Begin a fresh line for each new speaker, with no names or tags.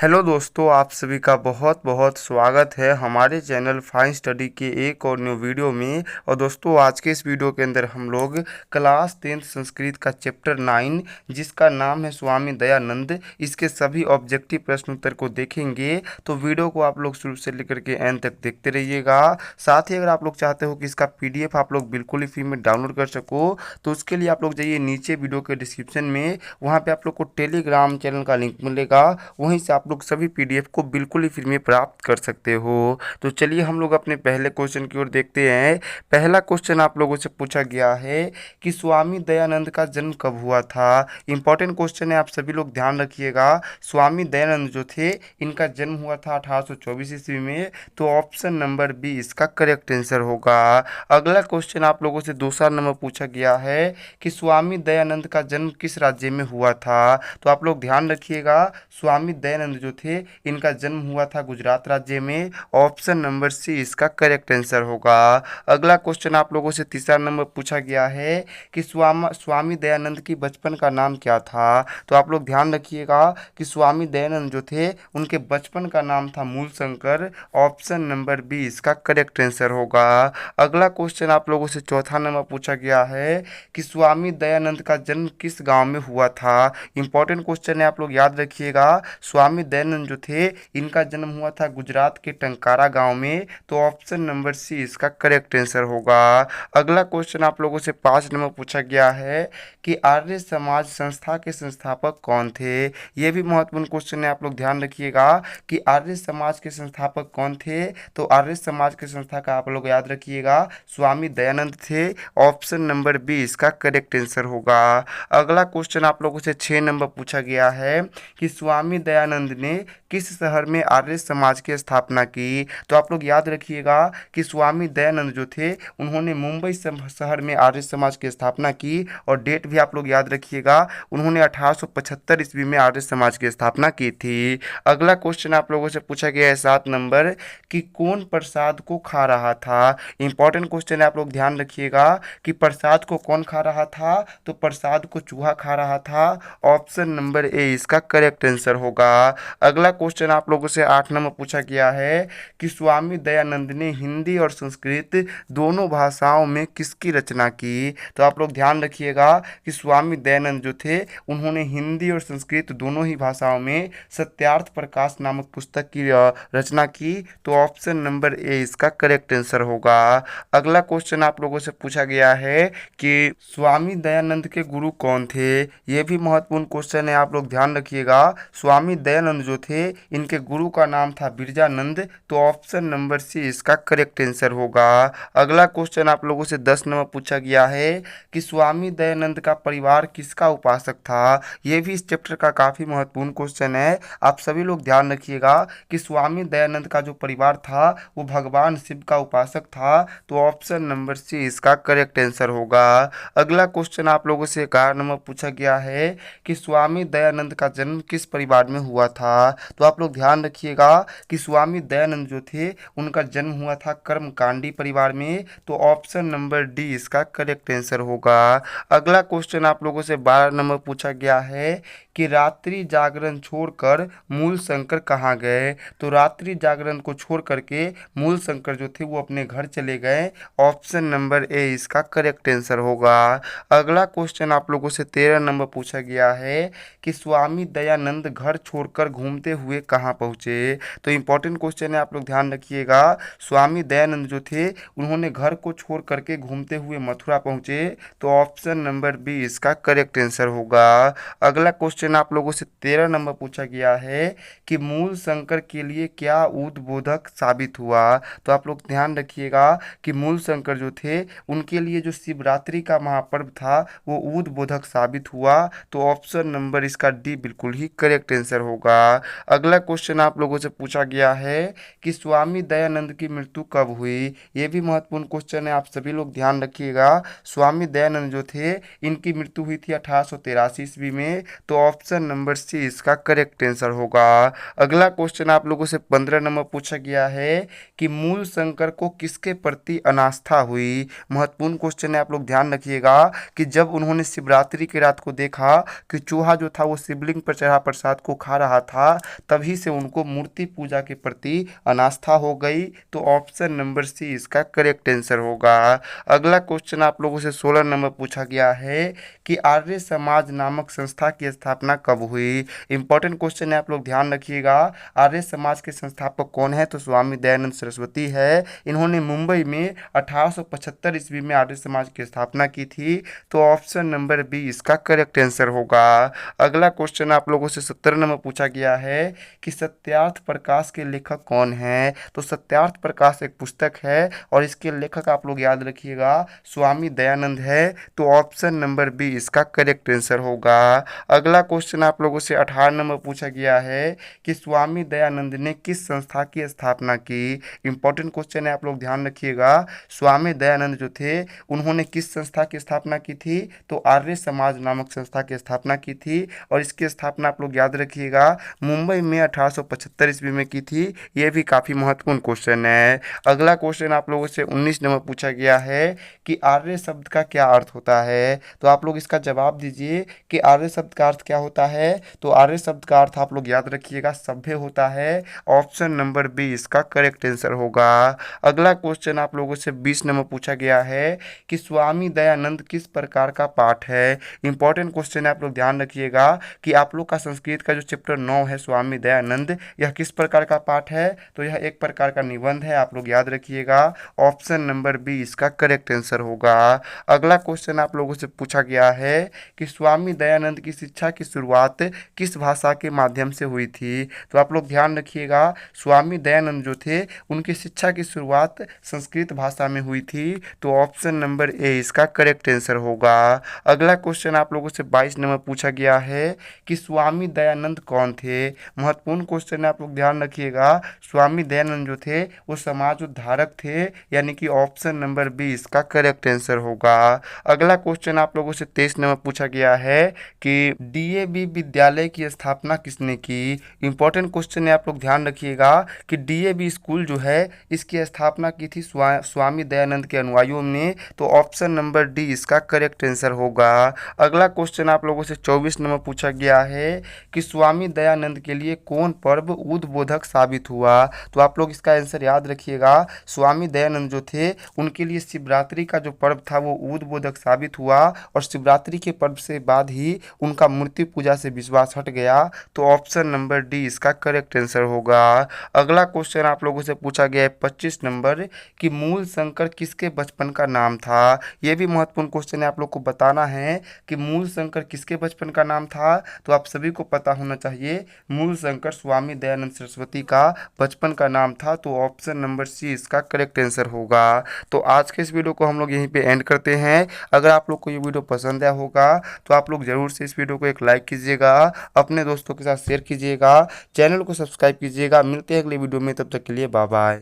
Hello दोस्तों, आप सभी का बहुत बहुत स्वागत है हमारे चैनल फाइन स्टडी के एक और न्यू वीडियो में। और दोस्तों, आज के इस वीडियो के अंदर हम लोग क्लास 10th संस्कृत का चैप्टर 9 जिसका नाम है स्वामी दयानंद, इसके सभी ऑब्जेक्टिव प्रश्न उत्तर को देखेंगे। तो वीडियो को आप लोग शुरू से लेकर के एंड तक देखते रहिएगा। साथ ही अगर आप लोग चाहते हो कि इसका PDF आप लोग बिल्कुल ही फ्री में डाउनलोड कर सको, तो उसके लिए आप लोग जाइए नीचे वीडियो के डिस्क्रिप्शन में, वहाँ पे आप लोग को टेलीग्राम चैनल का लिंक मिलेगा, वहीं से आप लोग सभी PDF को बिल्कुल ही फ्री में प्राप्त कर सकते हो। तो चलिए हम लोग अपने पहले क्वेश्चन की ओर देखते हैं। पहला क्वेश्चन आप लोगों से पूछा गया है कि स्वामी दयानंद का जन्म कब हुआ था। इंपॉर्टेंट क्वेश्चन है, आप सभी लोग ध्यान रखिएगा। स्वामी दयानंद जो थे, इनका जन्म हुआ था 1824 ईस्वी में। तो ऑप्शन नंबर बी इसका करेक्ट आंसर होगा। अगला क्वेश्चन आप लोगों से दूसरा नंबर पूछा गया है कि स्वामी दयानंद का जन्म किस राज्य में हुआ था। तो आप लोग ध्यान रखिएगा, स्वामी दयानंद जो थे, इनका जन्म हुआ था गुजरात राज्य में। ऑप्शन नंबर सी इसका करेक्ट आंसर होगा। अगला क्वेश्चन आप लोगों से तीसरा नंबर पूछा गया है कि स्वामी दयानंद की बचपन का नाम क्या था। तो आप लोग ध्यान रखिएगा कि स्वामी दयानंद जो थे, उनके बचपन का नाम था मूलशंकर। ऑप्शन नंबर बी इसका करेक्ट आंसर होगा। अगला क्वेश्चन आप लोगों से चौथा नंबर पूछा गया है कि स्वामी दयानंद का जन्म किस गांव में हुआ था। इंपॉर्टेंट क्वेश्चन है, आप लोग याद रखिएगा। स्वामी दयानंद जो थे, इनका जन्म हुआ था गुजरात के टंकारा गांव में। तो ऑप्शन नंबर सी इसका करेक्ट आंसर होगा। अगला क्वेश्चन आप लोगों से 5 नंबर पूछा गया है कि आर्य समाज संस्था के संस्थापक कौन थे। ये भी महत्वपूर्ण क्वेश्चन है, आप लोग ध्यान रखिएगा कि आर्य समाज के संस्थापक कौन थे। तो आर्य समाज के संस्था का आप लोग याद रखिएगा, स्वामी दयानंद थे। ऑप्शन नंबर बी इसका करेक्ट आंसर होगा। अगला क्वेश्चन आप लोगों से 6 नंबर पूछा गया है कि स्वामी दयानंद ने किस शहर में आर्य समाज की स्थापना की। तो आप लोग याद रखिएगा कि स्वामी दयानंद जो थे, उन्होंने मुंबई शहर में आर्य समाज की स्थापना की। और डेट भी आप लोग याद रखिएगा, उन्होंने 1875 ईस्वी में आर्य समाज की स्थापना की थी। अगला क्वेश्चन आप लोगों से पूछा गया है 7 नंबर कि कौन प्रसाद को खा रहा था। इंपॉर्टेंट क्वेश्चन है, आप लोग ध्यान रखिएगा कि प्रसाद को कौन खा रहा था। तो प्रसाद को चूहा खा रहा था। ऑप्शन नंबर ए इसका करेक्ट आंसर होगा। अगला क्वेश्चन आप लोगों से 8 नंबर पूछा गया है कि स्वामी दयानंद ने हिंदी और संस्कृत दोनों भाषाओं में किसकी रचना की। तो आप लोग ध्यान रखिएगा कि स्वामी दयानंद जो थे, उन्होंने हिंदी और संस्कृत दोनों ही भाषाओं में सत्यार्थ प्रकाश नामक पुस्तक की रचना की। तो ऑप्शन नंबर ए इसका करेक्ट आंसर होगा। अगला क्वेश्चन आप लोगों से पूछा गया है कि स्वामी दयानंद के गुरु कौन थे। ये भी महत्वपूर्ण क्वेश्चन है, आप लोग ध्यान रखिएगा। स्वामी दयानंद जो थे, इनके गुरु का नाम था बिरजानंद। तो ऑप्शन नंबर सी इसका करेक्ट आंसर होगा। अगला क्वेश्चन आप लोगों से 10 नंबर पूछा गया है कि स्वामी दयानंद का परिवार किसका उपासक था। ये भी इस चैप्टर का काफ़ी महत्वपूर्ण क्वेश्चन है, आप सभी लोग ध्यान रखिएगा कि स्वामी दयानंद का जो परिवार था, वो भगवान शिव का उपासक था। तो ऑप्शन नंबर सी इसका करेक्ट आंसर होगा। अगला क्वेश्चन आप लोगों से 11 नंबर पूछा गया है कि स्वामी दयानंद का जन्म किस परिवार में हुआ था। तो आप लोग ध्यान रखिएगा कि स्वामी दयानंद जो थे, उनका जन्म हुआ था कर्मकांडी परिवार में। तो ऑप्शन नंबर डी इसका करेक्ट आंसर होगा। अगला क्वेश्चन आप लोगों से 12 नंबर पूछा गया है कि रात्रि जागरण छोड़कर मूल शंकर कहाँ गए। तो रात्रि जागरण को छोड़ करके मूल शंकर जो थे, वो अपने घर चले गए। ऑप्शन नंबर ए इसका करेक्ट आंसर होगा। अगला क्वेश्चन आप लोगों से 13 नंबर पूछा गया है कि स्वामी दयानंद घर छोड़कर घूमते हुए कहाँ पहुँचे। तो इंपॉर्टेंट क्वेश्चन है, आप लोग ध्यान रखिएगा। स्वामी दयानंद जो थे, उन्होंने घर को छोड़ करके घूमते हुए मथुरा पहुँचे। तो ऑप्शन नंबर बी इसका करेक्ट आंसर होगा। अगला क्वेश्चन आप लोगों से 13 नंबर पूछा गया है कि मूल शंकर के लिए क्या उद्बोधक साबित हुआ। तो आप लोग ध्यान रखिएगा कि मूल शंकर जो थे, उनके लिए जो शिवरात्रि का महापर्व था, वो उद्बोधक साबित हुआ। तो ऑप्शन नंबर इसका डी बिल्कुल ही करेक्ट आंसर होगा। अगला क्वेश्चन आप लोगों से पूछा गया है कि स्वामी दयानंद की मृत्यु कब हुई। ये भी महत्वपूर्ण क्वेश्चन है, आप सभी लोग ध्यान रखिएगा। स्वामी दयानंद जो थे, इनकी मृत्यु हुई थी 1883 ईस्वी में। तो ऑप्शन नंबर सी इसका करेक्ट आंसर होगा। अगला क्वेश्चन आप लोगों से 15 नंबर पूछा गया है कि मूल शंकर को किसके प्रति अनास्था हुई। महत्वपूर्ण क्वेश्चन है, आप लोग ध्यान रखिएगा कि जब उन्होंने शिवरात्रि की रात को देखा कि चूहा जो था वो शिवलिंग पर चढ़ा प्रसाद को खा रहा था, तभी से उनको मूर्ति पूजा के प्रति अनास्था हो गई। तो ऑप्शन नंबर सी इसका करेक्ट आंसर होगा। अगला क्वेश्चन आप लोगों से 16 नंबर पूछा गया है कि आर्य समाज नामक संस्था की स्थापना कब हुई। इंपॉर्टेंट क्वेश्चन है, आप लोग ध्यान रखिएगा। आर्य समाज के संस्थापक कौन है? तो स्वामी दयानंद सरस्वती है। इन्होंने मुंबई में 1875 ईस्वी में आर्य समाज की स्थापना की थी। तो ऑप्शन नंबर बी इसका करेक्ट आंसर होगा। अगला क्वेश्चन आप लोगों से 17 नंबर पूछा गया है कि सत्यार्थ प्रकाश के लेखक कौन है। तो सत्यार्थ प्रकाश एक पुस्तक है और इसके लेखक आप लोग याद रखिएगा स्वामी दयानंद है। तो ऑप्शन नंबर बी इसका करेक्ट आंसर होगा। अगला क्वेश्चन आप लोगों से 18 नंबर पूछा गया है कि स्वामी दयानंद ने किस संस्था की स्थापना की। इंपॉर्टेंट क्वेश्चन है, आप लोग ध्यान रखिएगा। स्वामी दयानंद जो थे उन्होंने किस संस्था की स्थापना की थी? तो आर्य समाज नामक संस्था की स्थापना की थी और इसकी स्थापना आप लोग याद रखिएगा मुंबई में 1875 ईस्वी में की थी। ये भी काफ़ी महत्वपूर्ण क्वेश्चन है। अगला क्वेश्चन आप लोगों से 19 नंबर पूछा गया है कि आर्य शब्द का क्या अर्थ होता है। तो आप लोग इसका जवाब दीजिए कि आर्य शब्द का अर्थ क्या होता है। तो आर्य शब्द का अर्थ आप लोग याद रखिएगा सभ्य होता है। ऑप्शन नंबर बी इसका करेक्ट आंसर होगा। अगला क्वेश्चन आप लोगों से 20 नंबर पूछा गया है कि स्वामी दयानंद किस प्रकार का पाठ है। इंपॉर्टेंट क्वेश्चन है, आप लोग ध्यान रखिएगा कि आप लोग का संस्कृत का जो चैप्टर 9 है स्वामी दयानंद, यह किस प्रकार का पाठ है। तो यह एक प्रकार का निबंध है, आप लोग याद रखिएगा। ऑप्शन नंबर बी इसका करेक्ट आंसर होगा। अगला क्वेश्चन आप लोगों से पूछा गया है कि स्वामी दयानंद की शिक्षा की शुरुआत किस भाषा के माध्यम से हुई थी। तो आप लोग ध्यान रखिएगा स्वामी दयानंद जो थे उनकी शिक्षा की शुरुआत संस्कृत भाषा में हुई थी। तो ऑप्शन नंबर ए इसका करेक्ट आंसर होगा। अगला क्वेश्चन आप लोगों से 22 नंबर पूछा गया है कि स्वामी दयानंद कौन थे। महत्वपूर्ण क्वेश्चन है, आप लोग ध्यान रखिएगा। स्वामी दयानंद जो थे वो समाज उद्धारक थे, यानी कि ऑप्शन नंबर बी इसका करेक्ट आंसर होगा। अगला क्वेश्चन आप लोगों से 23 नंबर पूछा गया है कि डीएवी विद्यालय की स्थापना किसने की। इंपॉर्टेंट क्वेश्चन है, आप लोग ध्यान रखिएगा कि डीएवी स्कूल जो है इसकी स्थापना की थी स्वामी दयानंद के अनुयायियों ने। तो ऑप्शन नंबर डी इसका करेक्ट आंसर होगा। अगला क्वेश्चन आप लोगों से 24 नंबर पूछा गया है कि स्वामी दयानंद के लिए कौन पर्व उद्बोधक साबित हुआ। तो आप लोग इसका आंसर याद रखिएगा। स्वामी दयानंद जो थे उनके लिए शिवरात्रि का जो पर्व था वो उद्बोधक साबित हुआ और शिवरात्रि के पर्व से बाद ही उनका मूर्ति पूजा से विश्वास हट गया। तो ऑप्शन नंबर डी इसका करेक्ट आंसर होगा। अगला क्वेश्चन आप लोगों से पूछा गया है 25 नंबर कि मूल शंकर किसके बचपन का नाम था। यह भी महत्वपूर्ण क्वेश्चन है, आप लोग को बताना है कि मूल शंकर किसके बचपन का नाम था। तो आप सभी को पता होना चाहिए मूल शंकर स्वामी दयानंद सरस्वती का बचपन का नाम था। तो ऑप्शन नंबर सी इसका करेक्ट आंसर होगा। तो आज के इस वीडियो को हम लोग यहीं पे एंड करते हैं। अगर आप लोग को ये वीडियो पसंद आया होगा तो आप लोग ज़रूर से इस वीडियो को एक लाइक कीजिएगा, अपने दोस्तों के साथ शेयर कीजिएगा, चैनल को सब्सक्राइब कीजिएगा। मिलते हैं अगले वीडियो में, तब तक के लिए बाय बाय।